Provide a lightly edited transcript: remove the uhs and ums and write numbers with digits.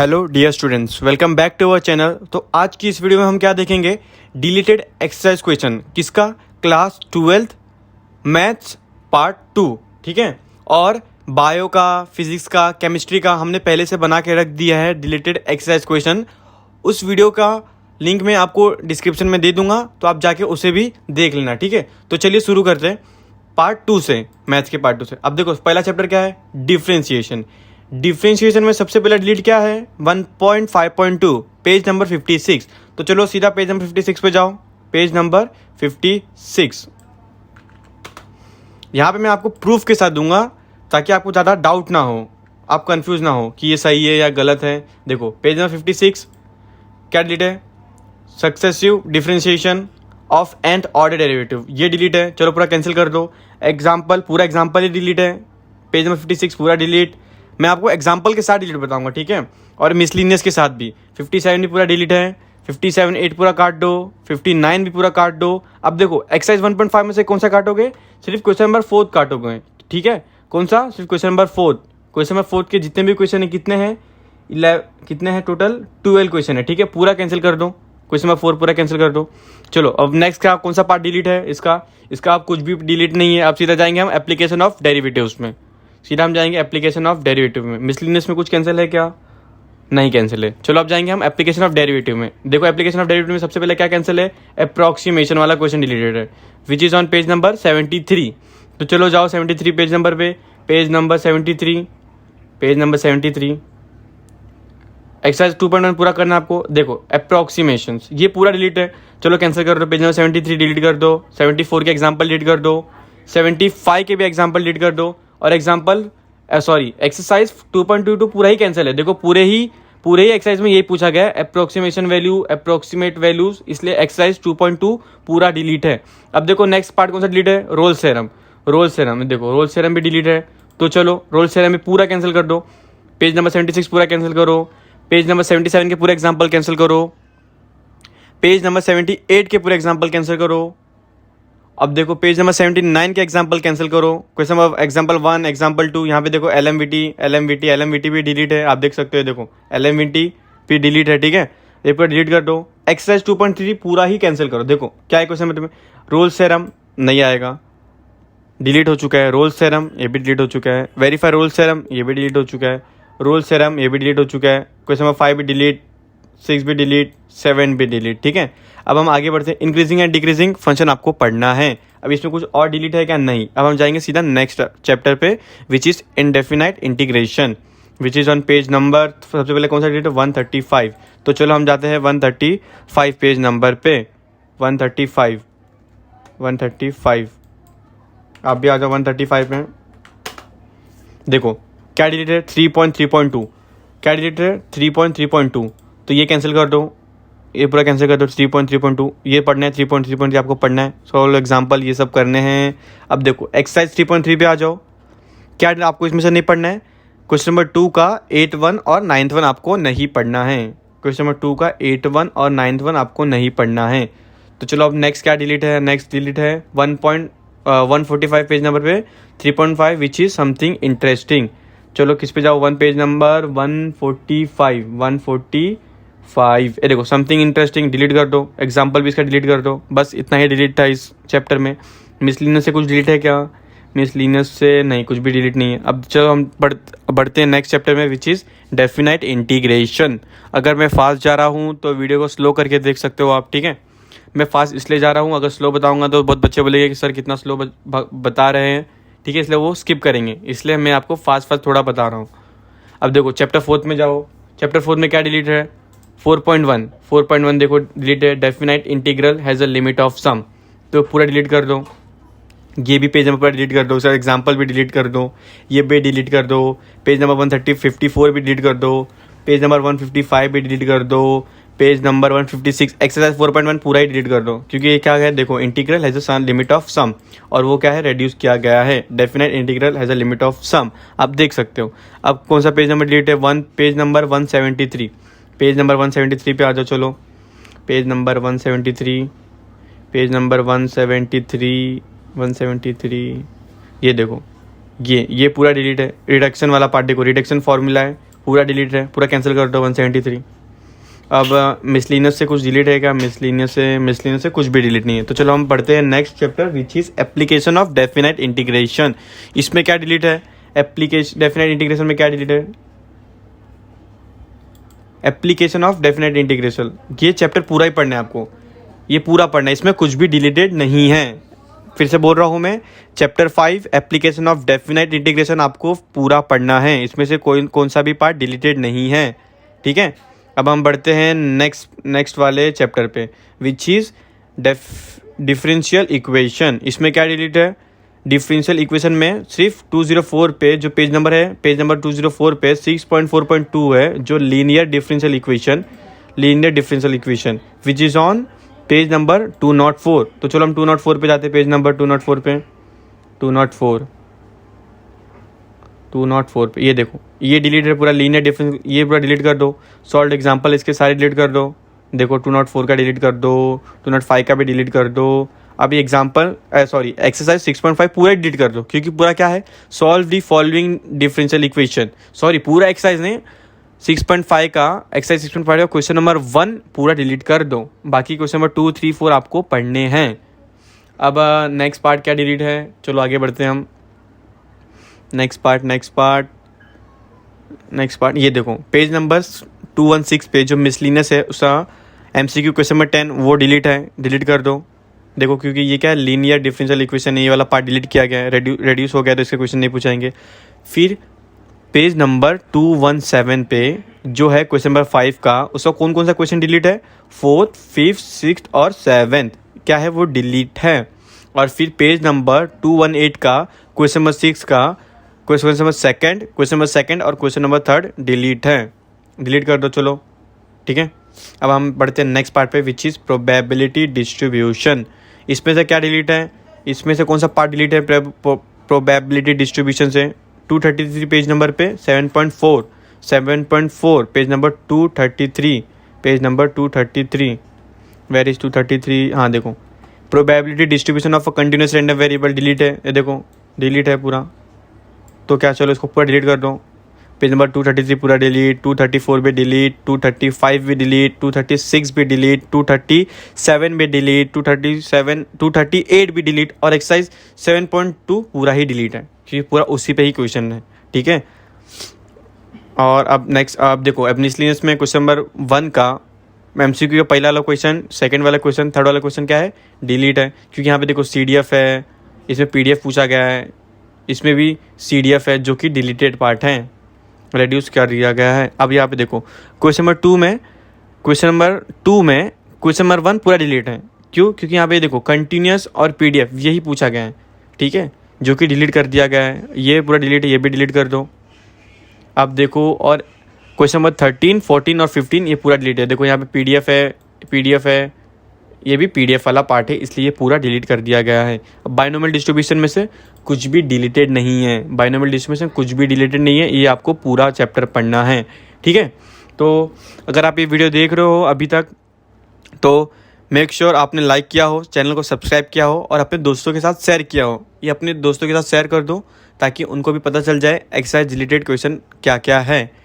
Hello dear students, welcome back to our channel. तो आज की इस वीडियो में हम क्या देखेंगे, डिलीटेड एक्सरसाइज क्वेश्चन किसका, क्लास 12th मैथ्स पार्ट 2। ठीक है, और बायो का, फिजिक्स का, केमिस्ट्री का हमने पहले से बना के रख दिया है डिलीटेड एक्सरसाइज क्वेश्चन। उस वीडियो का लिंक मैं आपको डिस्क्रिप्शन में दे दूंगा, तो आप जाके उसे भी देख लेना। ठीक है, तो चलिए शुरू करते हैं पार्ट 2 से, मैथ्स के पार्ट 2 से। अब देखो पहला चैप्टर क्या है, डिफ्रेंशिएशन। डिफ्रेंशिएशन में सबसे पहला डिलीट क्या है, 1.5.2, पेज नंबर 56। तो चलो सीधा पेज नंबर 56 पे जाओ, पेज नंबर 56। यहाँ पे मैं आपको प्रूफ के साथ दूंगा ताकि आपको ज़्यादा डाउट ना हो, आप कंफ्यूज ना हो कि ये सही है या गलत है। देखो पेज नंबर 56 क्या डिलीट है, successive differentiation of nth order derivative, ये डिलीट है। चलो पूरा कैंसिल कर दो। एग्जाम्पल, पूरा एग्जाम्पल ही डिलीट है, पेज नंबर 56 पूरा डिलीट। मैं आपको एग्जाम्पल के साथ डिलीट बताऊंगा, ठीक है, और मिसलिनियस के साथ भी। 57 भी पूरा डिलीट है, 57 8 पूरा काट दो, 59 भी पूरा काट दो। अब देखो एक्सरसाइज 1.5 में से कौन सा काटोगे, सिर्फ क्वेश्चन नंबर 4 काटोगे। ठीक है, कौन सा, सिर्फ क्वेश्चन नंबर 4। क्वेश्चन नंबर 4 के जितने भी क्वेश्चन है कितने हैं, कितने हैं टोटल, 12 क्वेश्चन है। ठीक है, पूरा कैंसिल कर दो, क्वेश्चन नंबर 4 पूरा कैंसिल कर दो। चलो अब नेक्स्ट का कौन सा पार्ट डिलीट है, इसका आप कुछ भी डिलीट नहीं है। अब सीधा जाएंगे हम एप्लीकेशन ऑफ डेरिवेटिव्स में, सीधा हम जाएंगे एप्लीकेशन ऑफ डेरिवेटिव में। मिसलिनियस में कुछ कैंसिल है क्या, नहीं कैंसिल है। चलो अब जाएंगे हम एप्लीकेशन ऑफ डेरिवेटिव में। देखो एप्लीकेशन ऑफ डेरिवेटिव में सबसे पहले क्या कैंसिल है, अप्रॉक्सीमेशन वाला क्वेश्चन डिलीटेड है, which is on page number 73। तो चलो जाओ 73 पेज नंबर पे, page number 73, page number 73। Exercise 2.1 पूरा करना आपको। देखो अप्रॉक्सीमेशंस ये पूरा डिलीट है, चलो कैंसिल कर दो। पेज नंबर 73 डिलीट कर दो, 74 के एग्जाम्पल डिलीट कर दो, 75 के भी एग्जाम्पल डिलीट कर दो, और एक्सरसाइज 2.22 पूरा ही कैंसिल है। देखो पूरे ही एक्सरसाइज में यही पूछा गया है, अप्रोक्सीमेशन वैल्यू, अप्रोक्सीमेट वैल्यूज, इसलिए एक्सरसाइज 2.2 पूरा डिलीट है। अब देखो नेक्स्ट पार्ट कौन सा डिलीट है, रोल थ्योरम। देखो रोल थ्योरम भी डिलीट है, तो चलो रोल थ्योरम भी पूरा कैंसिल कर दो। पेज नंबर 76 पूरा कैंसिल करो, पेज नंबर 77 के पूरे एग्जाम्पल कैंसिल करो, पेज नंबर 78 के पूरे एग्जाम्पल कैंसिल करो। अब देखो पेज नंबर 79 के एग्जाम्पल कैंसिल करो। क्वेश्चन नंबर एग्जाम्पल 1, एग्जाम्पल 2, यहाँ पे देखो एलएमवीटी भी डिलीट है, आप देख सकते हो। देखो एलएमवीटी भी डिलीट है, ठीक है, ये पूरा डिलीट कर दो। एक्सरसाइज 2.3 पूरा ही कैंसिल करो। देखो क्या है क्वेश्चन में तुम्हें, रोल्स थ्योरम नहीं आएगा, डिलीट हो चुका है। रोल्स थ्योरम ये भी डिलीट हो चुका है। वेरीफाई रोल्स थ्योरम ये भी डिलीट हो चुका है। रोल्स थ्योरम ये भी डिलीट हो चुका है। क्वेश्चन नंबर 5 भी डिलीट, 6 भी डिलीट, 7 भी डिलीट। ठीक है, अब हम आगे बढ़ते हैं। इंक्रीजिंग एंड डिक्रीजिंग फंक्शन आपको पढ़ना है। अब इसमें कुछ और डिलीट है क्या, नहीं। अब हम जाएंगे सीधा नेक्स्ट चैप्टर पे, which is indefinite integration, which is on page number, सबसे पहले कौन सा डिलीट है, 135। तो चलो हम जाते हैं 135 पेज नंबर पे, 135 आप भी आ जाओ 135 में। देखो क्या डिलीट है, 3.3.2, क्या डिलीट है, 3.3.2, तो ये कैंसिल कर दो, ये पूरा कैंसिल कर दो। 3.3.2 ये पढ़ना है, 3.3.3 आपको पढ़ना है, सॉल्व एग्जाम्पल ये सब करने हैं। अब देखो एक्सरसाइज 3.3 पे आ जाओ, क्या आपको इसमें से नहीं पढ़ना है, क्वेश्चन नंबर 2 का 8.1 और 9th 1 आपको नहीं पढ़ना है। क्वेश्चन नंबर 2 का 8.1 और 9th 1 आपको नहीं पढ़ना है। तो चलो अब नेक्स्ट क्या डिलीट है, नेक्स्ट डिलीट है 145 पेज नंबर पे, 3.5 विच इज़ समथिंग इंटरेस्टिंग। चलो किस पे जाओ, वन पेज नंबर 145 ये देखो समथिंग इंटरेस्टिंग डिलीट कर दो। एग्जाम्पल भी इसका डिलीट कर दो। बस इतना ही डिलीट था इस चैप्टर में। मिसलिनियस से कुछ डिलीट है क्या, मिसलिनियस से नहीं, कुछ भी डिलीट नहीं है। अब चलो हम बढ़ते हैं नेक्स्ट चैप्टर में, विच इज़ डेफिनाइट इंटीग्रेशन। अगर मैं फास्ट जा रहा हूँ तो वीडियो को स्लो करके देख सकते हो आप, ठीक है। मैं फास्ट इसलिए जा रहा हूँ, अगर स्लो बताऊँगा तो बहुत बच्चे बोलेंगे कि सर कितना स्लो बता रहे हैं, ठीक है, इसलिए वो स्किप करेंगे, इसलिए मैं आपको फास्ट थोड़ा बता रहा हूँ। अब देखो चैप्टर 4 में जाओ, चैप्टर 4 में क्या डिलीट है, 4.1 देखो डिलीट है, definite integral has a limit of sum, तो पूरा डिलीट कर दो। ये भी पेज नंबर पर डिलीट कर दो, सर एग्जाम्पल भी डिलीट कर दो, ये भी डिलीट कर दो। पेज नंबर 154 भी डिलीट कर दो, पेज नंबर 155 भी डिलीट कर दो, पेज नंबर 156 एक्सरसाइज 4.1 पूरा ही डिलीट कर दो, क्योंकि ये क्या है, देखो integral has a limit of sum, और वो क्या है, रेड्यूस किया गया है। Definite integral has a limit of sum, आप देख सकते हो। अब कौन सा पेज नंबर डिलीट है, पेज नंबर 173, पेज नंबर 173 पे आ जाओ। चलो पेज नंबर 173, पेज नंबर 173 ये देखो, ये पूरा डिलीट है। रिडक्शन वाला पार्ट देखो, रिडक्शन फॉर्मूला है, पूरा डिलीट है, पूरा कैंसिल कर दो 173। अब मिसलिनियस से कुछ डिलीट है क्या? मिसलिनियस से कुछ भी डिलीट नहीं है। तो चलो हम पढ़ते हैं next chapter which is application of definite integration. इसमें क्या डिलीट है? एप्लीकेशन डेफिनेट इंटीग्रेशन में क्या डिलीट है? Application of definite integration. ये चैप्टर पूरा ही पढ़ना है आपको, ये पूरा पढ़ना है, इसमें कुछ भी डिलीटेड नहीं है। फिर से बोल रहा हूँ मैं, chapter 5 application of definite integration आपको पूरा पढ़ना है, इसमें से कौन सा भी पार्ट डिलीटेड नहीं है, ठीक है। अब हम बढ़ते हैं नेक्स्ट वाले चैप्टर पे विच इज़ डिफरेंशियल इक्वेशन। इसमें क्या डिलीट है? डिफरेंशियल इक्वेशन में सिर्फ 204 पे जो पेज नंबर है, पेज नंबर 204 पे 6.4.2 है जो linear differential equation which is on page number 204। तो चलो हम 204 पे जाते हैं, पेज नंबर 204 पे, 204 पे ये देखो, ये डिलीट है पूरा लीनियर डिफरेंस, ये पूरा डिलीट कर दो। सॉल्व एग्जांपल इसके सारे डिलीट कर दो। देखो 204 का डिलीट कर दो, 205 का भी डिलीट कर दो। अभी एक्सरसाइज 6.5 पूरा डिलीट कर दो, क्योंकि पूरा क्या है? Solve the following differential equation. पूरा एक्सरसाइज नहीं, 6.5 का एक्सरसाइज 6.5 का क्वेश्चन नंबर 1 पूरा डिलीट कर दो, बाकी क्वेश्चन नंबर 2, 3, 4 आपको पढ़ने हैं। अब नेक्स्ट पार्ट क्या डिलीट है? चलो आगे बढ़ते हैं हम। नेक्स्ट पार्ट ये देखो, पेज नंबर 216 पे जो मिसलिनियस है उसका MCQ क्वेश्चन नंबर 10 वो डिलीट कर दो। देखो क्योंकि ये क्या है? लीनियर डिफरेंशियल इक्वेशन है, ये वाला पार्ट डिलीट किया गया है, रेड्यूस हो गया, तो इसके क्वेश्चन नहीं पूछाएंगे। फिर पेज नंबर 217 पे जो है क्वेश्चन नंबर 5 का, उसका कौन सा क्वेश्चन डिलीट है? 4th, 5th, 6th और 7th क्या है? वो डिलीट है। और फिर पेज नंबर 218 का क्वेश्चन नंबर 6 का क्वेश्चन नंबर सेकंड और क्वेश्चन नंबर 3 डिलीट है, डिलीट कर दो। चलो ठीक है। अब हम बढ़ते हैं नेक्स्ट पार्ट पे विच इज़ प्रोबेबिलिटी डिस्ट्रीब्यूशन। इसमें से क्या डिलीट है? इसमें से कौन सा पार्ट डिलीट है प्रोबेबिलिटी डिस्ट्रीब्यूशन से? 233 पेज नंबर पे 7.4 पेज नंबर 233 वेर इज 233? हाँ देखो, probability distribution of a continuous random variable delete है, ये देखो डिलीट है पूरा। तो क्या, चलो इसको पूरा डिलीट कर दो। पेज नंबर 233 पूरा डिलीट, 234 भी डिलीट, 235 भी डिलीट, 236 भी डिलीट, 237 भी डिलीट, 238 भी डिलीट, और एक्सरसाइज 7.2 पूरा ही डिलीट है, क्योंकि पूरा उसी पे ही क्वेश्चन है, ठीक है। और अब नेक्स्ट आप देखो, अब मिसलिनियस में क्वेश्चन नंबर 1 का MCQ का पहला वाला क्वेश्चन, सेकंड वाला क्वेश्चन, थर्ड वाला क्वेश्चन क्या है? डिलीट है, क्योंकि यहाँ पे देखो CDF है, इसमें PDF पूछा गया है, इसमें भी CDF है जो कि डिलीटेड पार्ट है, रेड्यूस कर दिया गया है। अब यहाँ पे देखो क्वेश्चन नंबर 2 में क्वेश्चन नंबर 1 पूरा डिलीट है। क्यों? क्योंकि यहाँ पे देखो कंटिन्यूस और PDF यही पूछा गया है, ठीक है, जो कि डिलीट कर दिया गया है। ये पूरा डिलीट है, ये भी डिलीट कर दो। अब देखो, और क्वेश्चन नंबर 13, 14 और 15 ये पूरा डिलीट है। देखो यहाँ पे PDF है, ये भी PDF वाला पार्ट है, इसलिए ये पूरा डिलीट कर दिया गया है। अब बाइनोमियल डिस्ट्रीब्यूशन में से कुछ भी डिलीटेड नहीं है, ये आपको पूरा चैप्टर पढ़ना है, ठीक है। तो अगर आप ये वीडियो देख रहे हो अभी तक, तो मेक श्योर आपने लाइक किया हो, चैनल को सब्सक्राइब किया हो, और अपने दोस्तों के साथ शेयर किया हो। ये अपने दोस्तों के साथ शेयर कर दो ताकि उनको भी पता चल जाए एक्सरसाइज रिलेटेड क्वेश्चन क्या क्या है।